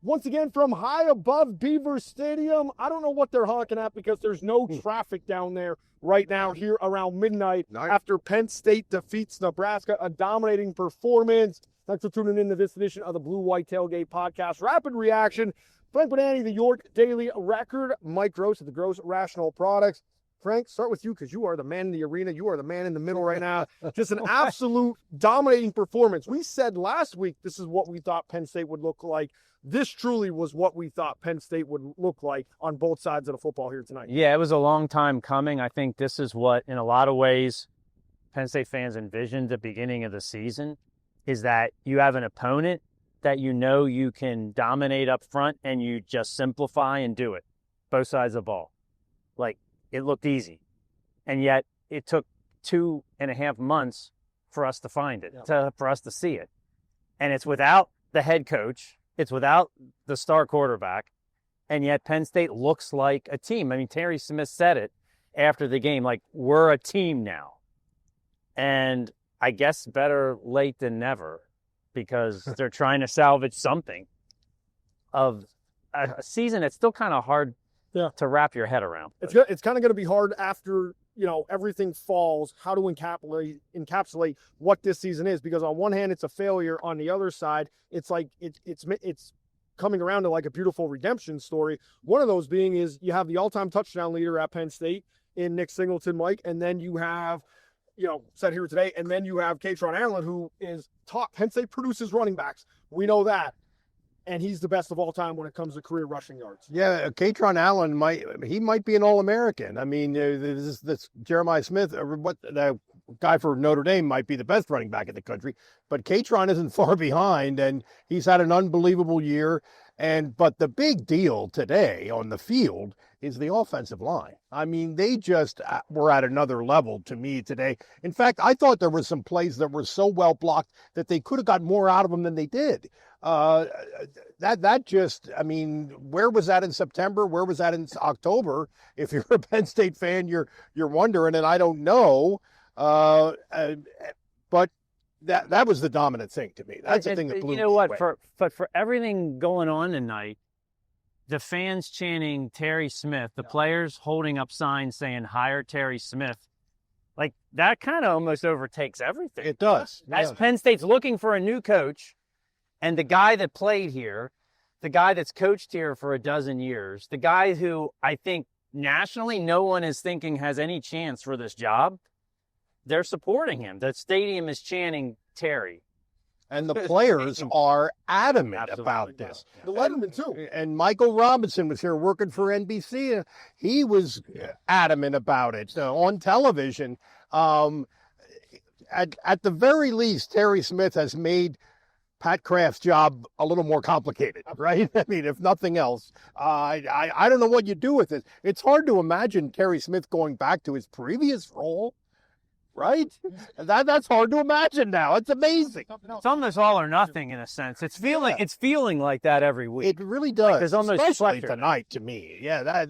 once again from high above Beaver Stadium. I don't know what they're honking at because there's no traffic down there right now here around midnight after Penn State defeats Nebraska, a dominating performance. Thanks for tuning in to this edition of the Blue White Tailgate Podcast. Rapid Reaction. Frank Bonanni, the York Daily Record. Mike Gross at the Gross Rational Products. Frank, start with you because you are the man in the arena. You are the man in the middle right now. Just an absolute dominating performance. We said last week this is what we thought Penn State would look like. This truly was what we thought Penn State would look like on both sides of the football here tonight. Yeah, it was a long time coming. I think this is what, in a lot of ways, Penn State fans envisioned at the beginning of the season, is that you have an opponent that you know you can dominate up front and you just simplify and do it. Both sides of the ball. Like, it looked easy. And yet it took 2.5 months for us to find it, for us to see it. And it's without the head coach. It's without the star quarterback. And yet Penn State looks like a team. I mean, Terry Smith said it after the game, like, we're a team now. And I guess better late than never because they're trying to salvage something of a season that's still kind of hard to wrap your head around. It's kind of going to be hard after, everything falls, how to encapsulate what this season is, because on one hand, it's a failure. On the other side, it's like it's coming around to like a beautiful redemption story. One of those being is you have the all-time touchdown leader at Penn State in Nick Singleton, Mike, and then you have, said here today, and then you have Kaytron Allen, who is top. Penn State produces running backs. We know that. And he's the best of all time when it comes to career rushing yards. Yeah, Kaytron Allen might be an All-American. I mean, this Jeremiah Smith, the guy for Notre Dame, might be the best running back in the country, but Kaytron isn't far behind, and he's had an unbelievable year. But the big deal today on the field is the offensive line. I mean, they just were at another level to me today. In fact, I thought there were some plays that were so well blocked that they could have got more out of them than they did. Where was that in September? Where was that in October? If you're a Penn State fan, you're wondering, and I don't know. But that was the dominant thing to me. That's the thing that blew me away. For everything going on tonight, the fans chanting Terry Smith, the players holding up signs saying hire Terry Smith, like that kind of almost overtakes everything. It does. As Penn State's looking for a new coach, and the guy that played here, the guy that's coached here for a dozen years, the guy who I think nationally no one is thinking has any chance for this job, they're supporting him. The stadium is chanting Terry. And the players are adamant about this. The Letterman, too. And Michael Robinson was here working for NBC. He was adamant about it on television. At the very least, Terry Smith has made Pat Kraft's job a little more complicated, right? I mean, if nothing else, I don't know what you do with it. It's hard to imagine Terry Smith going back to his previous role, right? That's hard to imagine now. It's amazing. It's almost all or nothing in a sense. It's feeling like that every week. It really does. Like there's almost especially tonight to me. Yeah,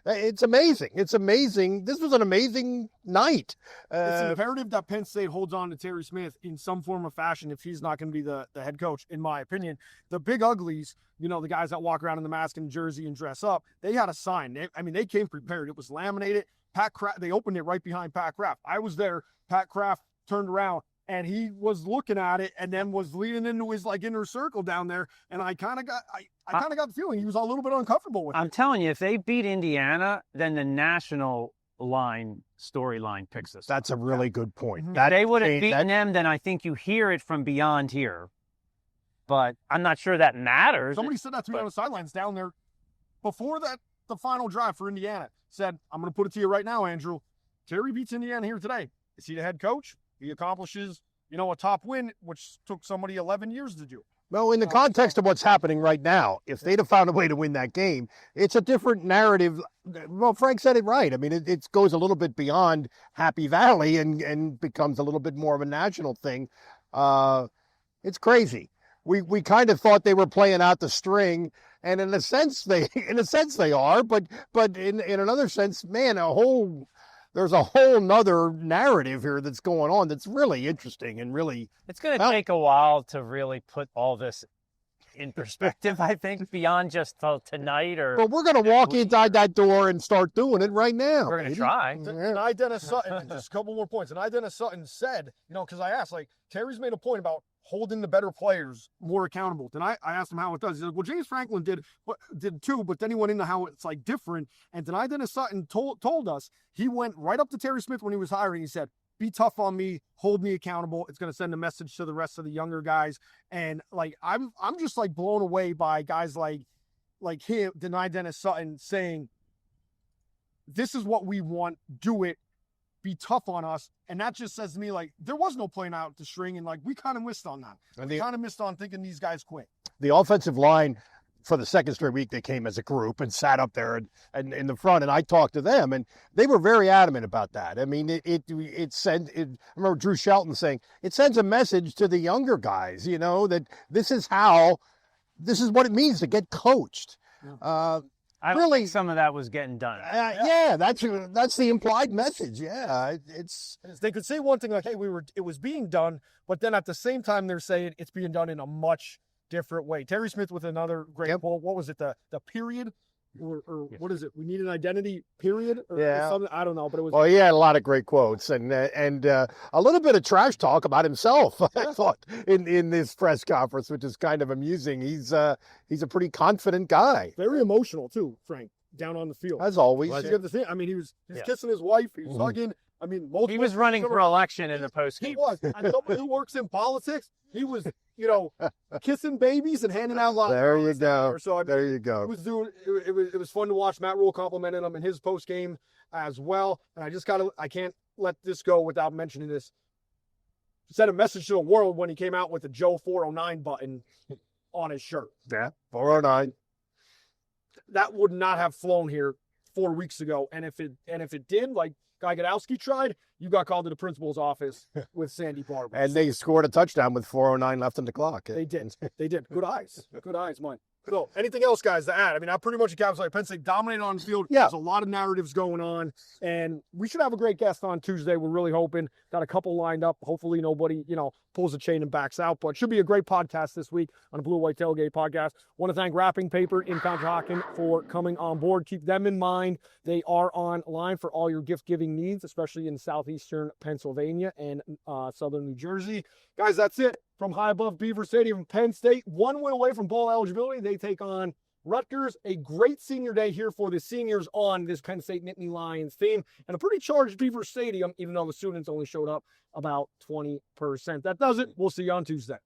it's amazing. It's amazing. This was an amazing night. It's imperative that Penn State holds on to Terry Smith in some form or fashion if he's not going to be the head coach, in my opinion. The big uglies, the guys that walk around in the mask and jersey and dress up, they had a sign. They came prepared. It was laminated. Pat Kraft, they opened it right behind Pat Kraft. I was there. Pat Kraft turned around and he was looking at it and then was leading into his inner circle down there. And I kind of got the feeling he was a little bit uncomfortable with it. I'm telling you, if they beat Indiana, then the national storyline picks us. That's a really good point. Mm-hmm. If they would have beaten them, then I think you hear it from beyond here. But I'm not sure that matters. Somebody said that to me on the sidelines down there before the final drive for Indiana. Said, I'm going to put it to you right now, Andrew. Terry beats Indiana here today. Is he the head coach? He accomplishes, a top win, which took somebody 11 years to do. Well, in the context of what's happening right now, if they'd have found a way to win that game, it's a different narrative. Well, Frank said it right. I mean, it goes a little bit beyond Happy Valley and becomes a little bit more of a national thing. It's crazy. We kind of thought they were playing out the string, and in a sense they are, but in another sense, man, there's a whole nother narrative here that's going on that's really interesting and really. It's going to take a while to really put all this in perspective, I think, beyond just tonight or. But we're going to walk inside that door and start doing it right now. We're going to try. And Dennis Sutton, and just a couple more points. And Dennis Sutton said, because I asked, Terry's made a point about holding the better players more accountable. Then I asked him how it does. He said, well, James Franklin did too, but then he went into how it's different. And then Dennis Sutton told us he went right up to Terry Smith when he was hiring. He said, be tough on me, hold me accountable. It's going to send a message to the rest of the younger guys. And I'm just blown away by guys like him, Dennis Sutton, saying, this is what we want, do it, be tough on us. And that just says to me, there was no playing out the string, and we kind of missed on that. We kind of missed on thinking these guys quit. The offensive line, for the second straight week, they came as a group and sat up there and in the front, and I talked to them, and they were very adamant about that. I mean, I remember Drew Shelton saying, it sends a message to the younger guys, that this is what it means to get coached. Yeah. I really think some of that was getting done. Yeah, that's the implied message. Yeah, they could say one thing hey, it was being done, but then at the same time they're saying it's being done in a much different way. Terry Smith with another great quote. What was it? The period, or what is it? We need an identity. Period. Or something. I don't know, but it was. Well, he had a lot of great quotes and a little bit of trash talk about himself. I thought in this press conference, which is kind of amusing. He's a pretty confident guy. Very emotional too, Frank. Down on the field, as always. I mean, he's kissing his wife. He was hugging. I mean, he was running for election in the post game. He was. And someone who works in politics, he was, kissing babies and handing out lots. There you go. So there you go. He was doing. It was fun to watch. Matt Rule complimented him in his post game as well. And I can't let this go without mentioning this. Sent a message to the world when he came out with the Joe 409 button on his shirt. Yeah, 409. That would not have flown here 4 weeks ago. And if it did, Guy Godowski tried, you got called to the principal's office with Sandy Barber. And they scored a touchdown with 4:09 left on the clock. They did. Good eyes. Good eyes, mine. So, anything else, guys, to add? I mean, I pretty much encapsulate Penn State dominated on the field. Yeah. There's a lot of narratives going on, and we should have a great guest on Tuesday. We're really hoping. Got a couple lined up. Hopefully nobody, pulls a chain and backs out, but it should be a great podcast this week on the Blue White Tailgate podcast. Want to thank Wrapping Paper in Conshohocken for coming on board. Keep them in mind. They are online for all your gift-giving needs, especially in southeastern Pennsylvania and southern New Jersey. Guys, that's it. From high above Beaver Stadium, Penn State, 1 win away from bowl eligibility. They take on Rutgers. A great senior day here for the seniors on this Penn State Nittany Lions team. And a pretty charged Beaver Stadium, even though the students only showed up about 20%. That does it. We'll see you on Tuesday.